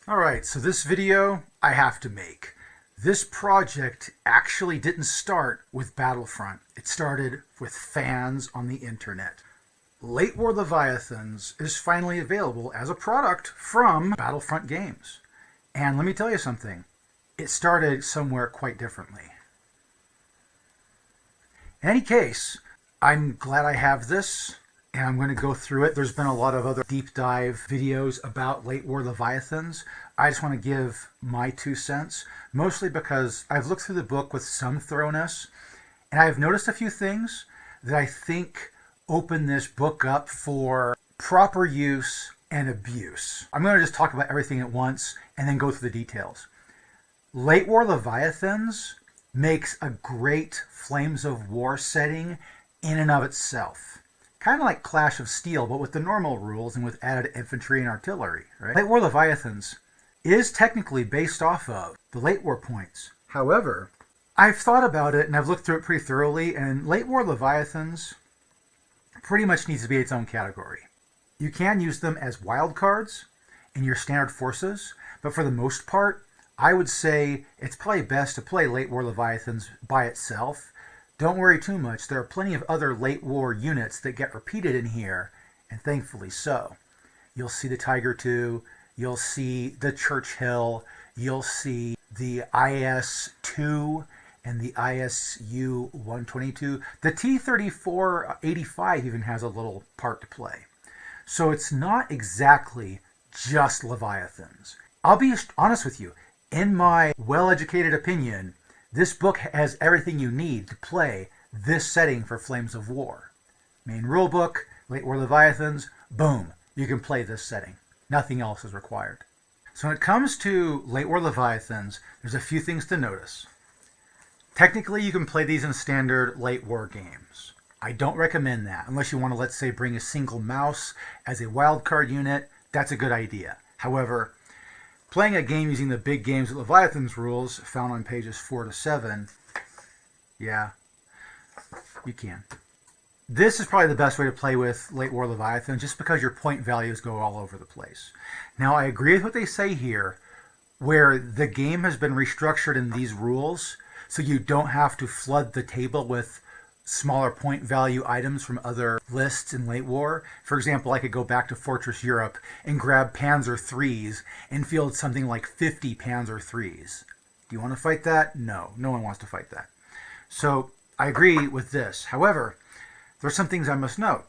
Alright, so this video I have to make. This project actually didn't start with Battlefront. It started with fans on the internet. Late-War-Leviathans is finally available as a product from Battlefront Games. And let me tell you something, it started somewhere quite differently. In any case, I'm glad I have this, and I'm going to go through it. There's been a lot of other deep dive videos about Late-War-Leviathans. I just want to give my 2 cents, mostly because I've looked through the book with some thoroughness, and I've noticed a few things that I think open this book up for proper use and abuse. I'm going to just talk about everything at once and then go through the details. Late-War-Leviathans makes a great Flames of War setting in and of itself. Kind of like Clash of Steel, but with the normal rules and with added infantry and artillery, right? Late-War-Leviathans is technically based off of the Late War points. However, I've thought about it and I've looked through it pretty thoroughly, and Late-War-Leviathans pretty much needs to be its own category. You can use them as wild cards in your standard forces, but for the most part, I would say it's probably best to play Late-War-Leviathans by itself. Don't worry too much, there are plenty of other late war units that get repeated in here, and thankfully so. You'll see the Tiger II, you'll see the Churchill, you'll see the IS-2 and the ISU-122. The T-34-85 even has a little part to play. So it's not exactly just Leviathans. I'll be honest with you, in my well-educated opinion, this book has everything you need to play this setting for Flames of War. Main rulebook, Late-War-Leviathans, boom, you can play this setting. Nothing else is required. So when it comes to Late-War-Leviathans, there's a few things to notice. Technically, you can play these in standard late war games. I don't recommend that, unless you want to, let's say, bring a single mouse as a wildcard unit. That's a good idea. However, playing a game using the big games with Leviathans rules, found on pages 4 to 7, yeah, you can. This is probably the best way to play with Late-War-Leviathan, just because your point values go all over the place. Now, I agree with what they say here, where the game has been restructured in these rules, so you don't have to flood the table with smaller point value items from other lists in late war. For example, I could go back to Fortress Europe and grab Panzer IIIs and field something like 50 Panzer IIIs. Do you want to fight that? No, no one wants to fight that. So I agree with this. However, there's some things I must note.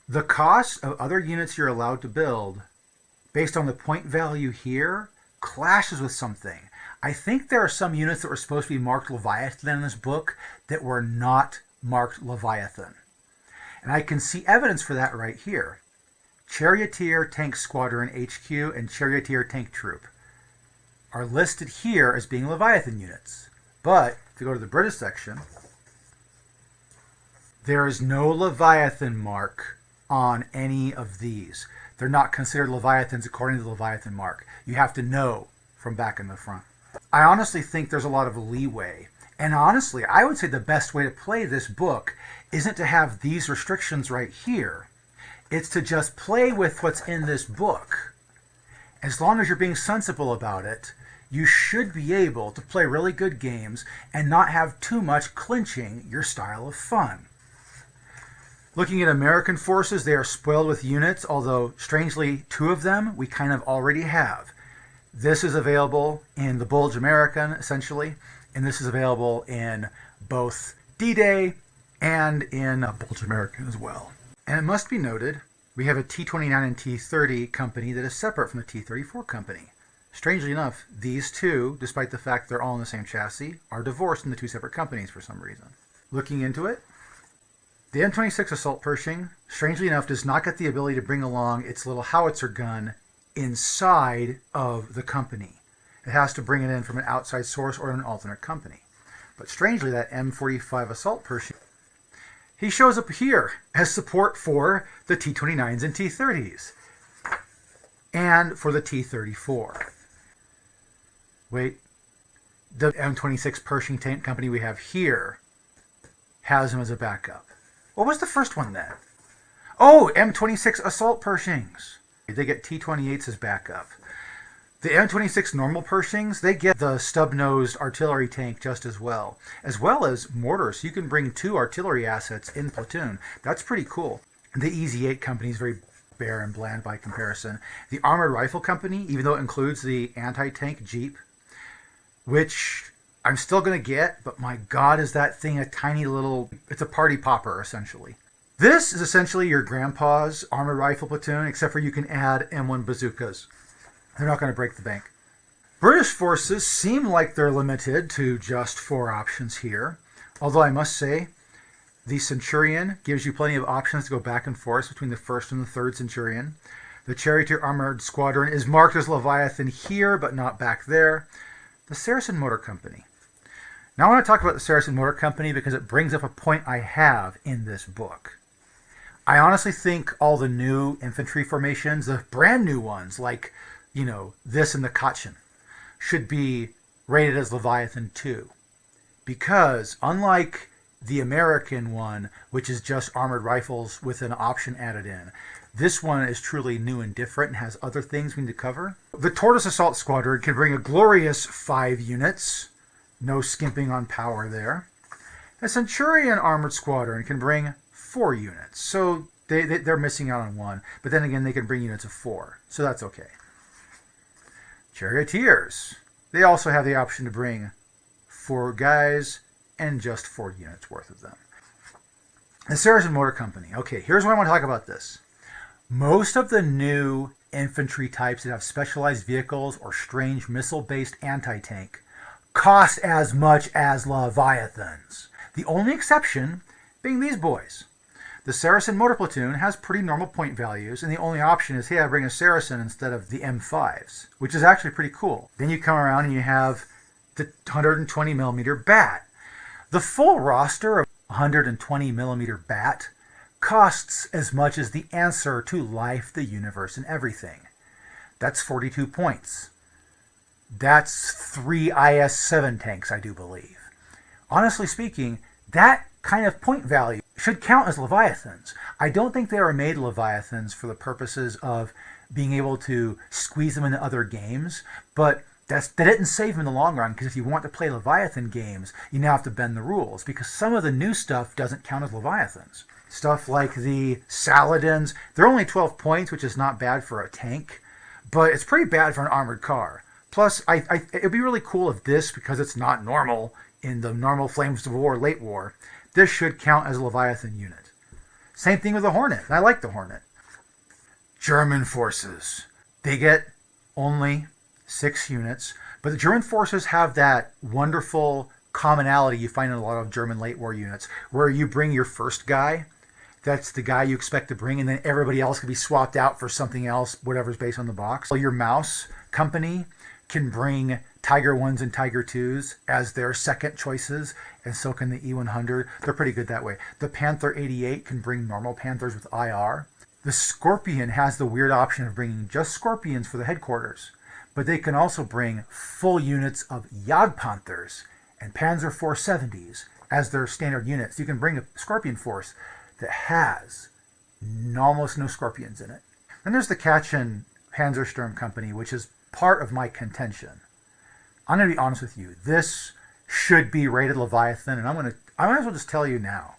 The cost of other units you're allowed to build based on the point value here clashes with something. I think there are some units that were supposed to be marked Leviathan in this book that were not marked Leviathan. And I can see evidence for that right here. Charioteer Tank Squadron HQ and Charioteer Tank Troop are listed here as being Leviathan units. But if you go to the British section, there is no Leviathan mark on any of these. They're not considered Leviathans according to the Leviathan mark. You have to know from back in the front. I honestly think there's a lot of leeway. And honestly, I would say the best way to play this book isn't to have these restrictions right here. It's to just play with what's in this book. As long as you're being sensible about it, you should be able to play really good games and not have too much clinching your style of fun. Looking at American forces, they are spoiled with units, although strangely 2 of them we kind of already have. This is available in the Bulge American, essentially, and this is available in both D-Day and in Bulge American as well. And it must be noted, we have a T-29 and T-30 company that is separate from the T-34 company. Strangely enough, these two, despite the fact they're all in the same chassis, are divorced into 2 separate companies for some reason. Looking into it, the M26 Assault Pershing, strangely enough, does not get the ability to bring along its little howitzer gun inside of the company. It has to bring it in from an outside source or an alternate company. But strangely, that M45 Assault Pershing, he shows up here as support for the T-29s and T-30s. And for the T-34. Wait, the M26 Pershing tank company we have here has him as a backup. What was the first one then? Oh, M26 Assault Pershings. They get T-28s as backup. The M26 normal Pershings, they get the stub-nosed artillery tank just as well as mortars. You can bring 2 artillery assets in platoon. That's pretty cool. The EZ-8 company is very bare and bland by comparison. The Armored Rifle Company, even though it includes the anti-tank Jeep, which I'm still going to get, but my God, is that thing a tiny little... It's a party popper, essentially. This is essentially your grandpa's armored rifle platoon, except for you can add M1 bazookas. They're not going to break the bank. British forces seem like they're limited to just 4 options here, although I must say the Centurion gives you plenty of options to go back and forth between the 1st and the 3rd Centurion. The Charioteer Armored Squadron is marked as Leviathan here, but not back there. The Saracen Motor Company. Now I want to talk about the Saracen Motor Company because it brings up a point I have in this book. I honestly think all the new infantry formations, the brand new ones, like, this and the Katzchen, should be rated as Leviathan 2. Because, unlike the American one, which is just armored rifles with an option added in, this one is truly new and different and has other things we need to cover. The Tortoise Assault Squadron can bring a glorious 5 units. No skimping on power there. The Centurion Armored Squadron can bring 4 units. So they're missing out on 1. But then again, they can bring units of 4. So that's okay. Charioteers. They also have the option to bring 4 guys and just 4 units worth of them. The Saracen Motor Company. Okay, here's why I want to talk about this. Most of the new infantry types that have specialized vehicles or strange missile-based anti-tank cost as much as Leviathans. The only exception being these boys. The Saracen Motor Platoon has pretty normal point values, and the only option is, hey, I bring a Saracen instead of the M5s, which is actually pretty cool. Then you come around and you have the 120mm bat. The full roster of 120mm bat costs as much as the answer to life, the universe, and everything. That's 42 points. That's 3 IS-7 tanks, I do believe. Honestly speaking, that kind of point value should count as Leviathans. I don't think they were made Leviathans for the purposes of being able to squeeze them into other games, but that didn't save them in the long run, because if you want to play Leviathan games, you now have to bend the rules, because some of the new stuff doesn't count as Leviathans. Stuff like the Saladins, they're only 12 points, which is not bad for a tank, but it's pretty bad for an armored car. Plus, it'd be really cool if this, because it's not normal in the normal Flames of War, Late War, this should count as a Leviathan unit. Same thing with the Hornet. I like the Hornet. German forces. They get only 6 units, but the German forces have that wonderful commonality you find in a lot of German late war units, where you bring your first guy, that's the guy you expect to bring, and then everybody else can be swapped out for something else, whatever's based on the box. So your Mouse company can bring Tiger 1s and Tiger 2s as their second choices, and so can the E100. They're pretty good that way. The Panther 88 can bring normal Panthers with IR. The Scorpion has the weird option of bringing just Scorpions for the headquarters, but they can also bring full units of Jagdpanthers and Panzer 470s as their standard units. You can bring a Scorpion force that has almost no Scorpions in it. Then there's the Katzchen Panzersturm Company, which is part of my contention. I'm going to be honest with you. This should be rated Leviathan, and I might as well just tell you now.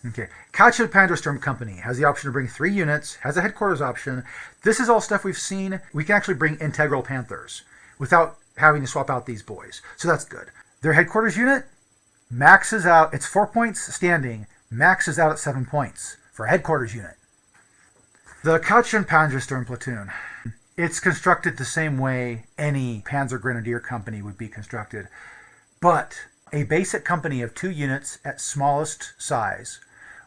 Okay, Katzchen Panzersturm Company has the option to bring 3 units, has a headquarters option. This is all stuff we've seen. We can actually bring integral Panthers without having to swap out these boys. So that's good. Their headquarters unit maxes out, it's 4 points standing, maxes out at 7 points for a headquarters unit. The Katzchen Panzersturm Platoon. It's constructed the same way any Panzer Grenadier company would be constructed, but a basic company of 2 units at smallest size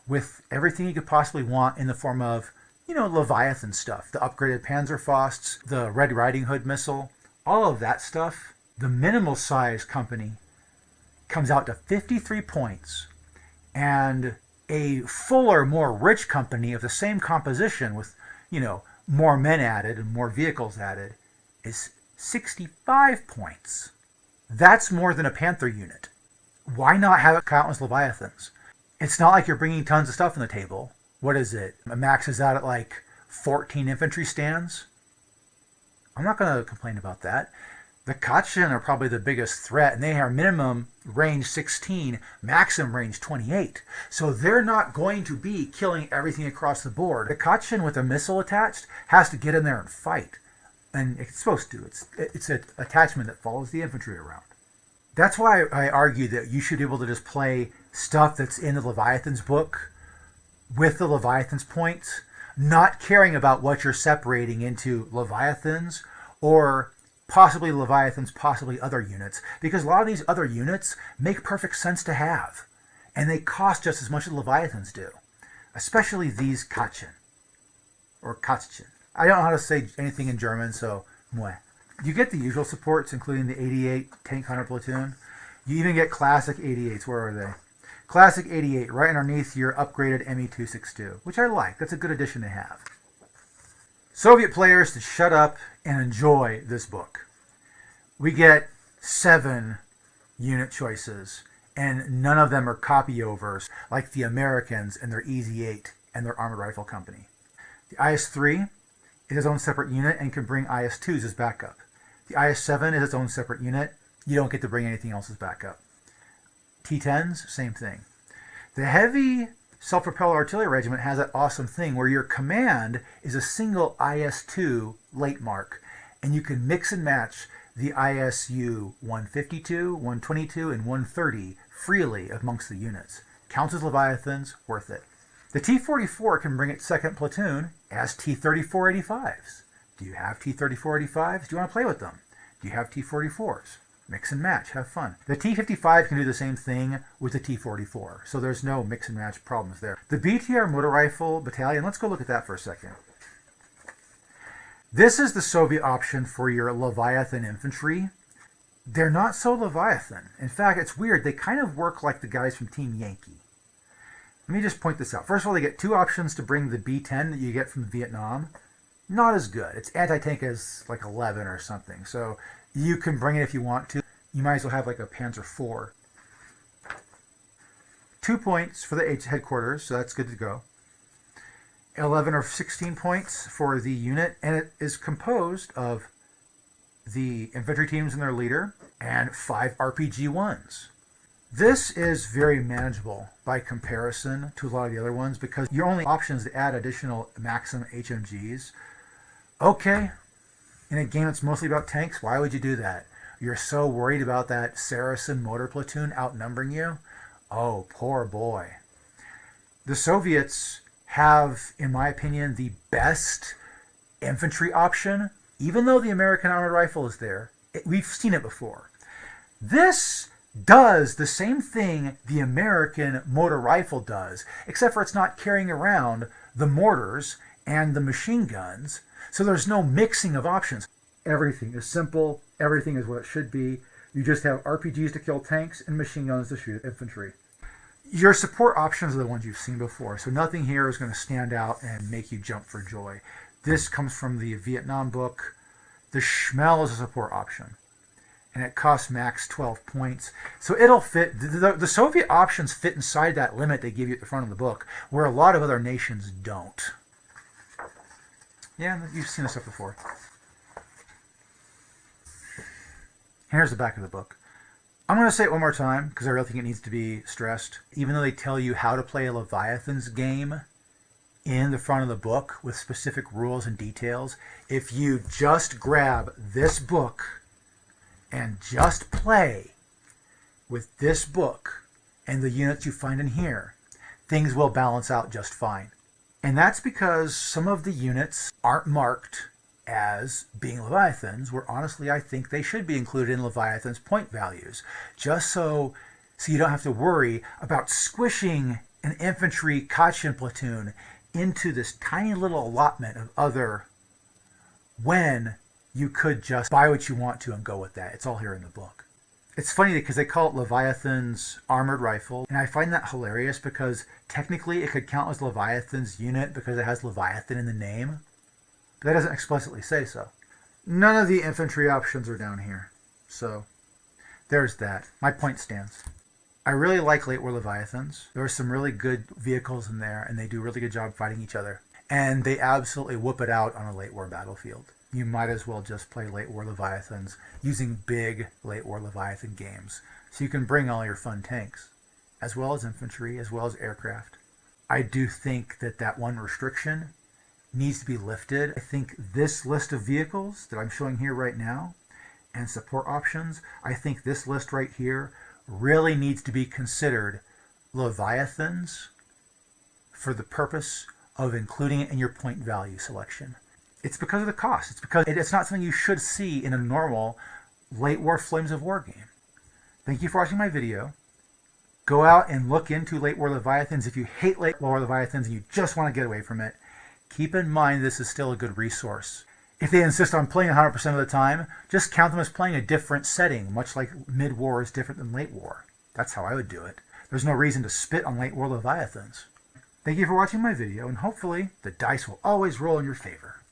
with everything you could possibly want in the form of, Leviathan stuff, the upgraded Panzerfausts, the Red Riding Hood missile, all of that stuff. The minimal size company comes out to 53 points, and a fuller, more rich company of the same composition with, more men added and more vehicles added is 65 points. That's more than a Panther unit. Why not have it count as Leviathans? It's not like you're bringing tons of stuff on the table. What is it? It maxes out at like 14 infantry stands? I'm not going to complain about that. The Katzchen are probably the biggest threat, and they are minimum range 16, maximum range 28. So they're not going to be killing everything across the board. The Katzchen with a missile attached has to get in there and fight. And it's supposed to. It's an attachment that follows the infantry around. That's why I argue that you should be able to just play stuff that's in the Leviathans book with the Leviathans points, not caring about what you're separating into Leviathans or possibly Leviathans, possibly other units, because a lot of these other units make perfect sense to have, and they cost just as much as Leviathans do, especially these Katzchen, or Katzchen. I don't know how to say anything in German, so mwah. You get the usual supports, including the 88 Tank Hunter Platoon. You even get Classic 88s. Where are they? Classic 88, right underneath your upgraded ME-262, which I like. That's a good addition to have. Soviet players to shut up and enjoy this book. We get 7 unit choices, and none of them are copy-overs like the Americans and their Easy 8 and their Armored Rifle Company. The IS-3 is its own separate unit and can bring IS-2s as backup. The IS-7 is its own separate unit. You don't get to bring anything else as backup. T-10s, same thing. The heavy self-propelled artillery regiment has that awesome thing where your command is a single IS-2 late mark, and you can mix and match the ISU 152, 122, and 130 freely amongst the units. Counts as Leviathans, worth it. The T-44 can bring its second platoon as T-3485s. Do you have T-3485s? Do you want to play with them? Do you have T-44s? Mix and match, have fun. The T-55 can do the same thing with the T-44, so there's no mix and match problems there. The BTR Motor Rifle Battalion, let's go look at that for a second. This is the Soviet option for your Leviathan infantry. They're not so Leviathan. In fact, it's weird. They kind of work like the guys from Team Yankee. Let me just point this out. First of all, they get 2 options to bring the B-10 that you get from Vietnam. Not as good. Its anti-tank is like 11 or something, so you can bring it if you want to. You might as well have like a Panzer IV. 2 points for the H headquarters, so that's good to go. 11 or 16 points for the unit, and it is composed of the infantry teams and their leader, and 5 RPG-1s. This is very manageable by comparison to a lot of the other ones because your only option is to add additional Maxim HMGs. Okay, in a game that's mostly about tanks, why would you do that? You're so worried about that Saracen motor platoon outnumbering you? Oh, poor boy. The Soviets have, in my opinion, the best infantry option, even though the American armored rifle is there. We've seen it before. This does the same thing the American motor rifle does, except for it's not carrying around the mortars and the machine guns, so there's no mixing of options. Everything is simple, everything is what it should be. You just have RPGs to kill tanks and machine guns to shoot infantry. Your support options are the ones you've seen before, so nothing here is going to stand out and make you jump for joy. This comes from the Vietnam book. The Shmel is a support option, and it costs max 12 points. So it'll fit. The Soviet options fit inside that limit they give you at the front of the book, where a lot of other nations don't. Yeah, you've seen this stuff before. Here's the back of the book. I'm going to say it one more time because I really think it needs to be stressed. Even though they tell you how to play a Leviathans game in the front of the book with specific rules and details, if you just grab this book and just play with this book and the units you find in here, things will balance out just fine. And that's because some of the units aren't marked as being Leviathans, where honestly I think they should be included in Leviathan's point values, just so you don't have to worry about squishing an infantry Katzchen platoon into this tiny little allotment of other, when you could just buy what you want to and go with that. It's all here in the book. It's funny because they call it Leviathan's armored rifle, and I find that hilarious because technically it could count as Leviathan's unit because it has Leviathan in the name. But that doesn't explicitly say so. None of the infantry options are down here. So there's that. My point stands. I really like Late-War-Leviathans. There are some really good vehicles in there, and they do a really good job fighting each other. And they absolutely whoop it out on a late war battlefield. you might as well just play Late-War-Leviathans using big Late-War-Leviathan games. So you can bring all your fun tanks, as well as infantry, as well as aircraft. I do think that that one restriction needs to be lifted. I think this list of vehicles that I'm showing here right now and support options, I think this list right here really needs to be considered Leviathans for the purpose of including it in your point value selection. It's because of the cost. It's because it's not something you should see in a normal late war Flames of War game. Thank you for watching my video. Go out and look into Late War Leviathans. If you hate Late War Leviathans and you just want to get away from it, keep in mind this is still a good resource. If they insist on playing 100% of the time, just count them as playing a different setting, much like mid-war is different than late war. That's how I would do it. There's no reason to spit on Late War Leviathans. Thank you for watching my video, and hopefully the dice will always roll in your favor.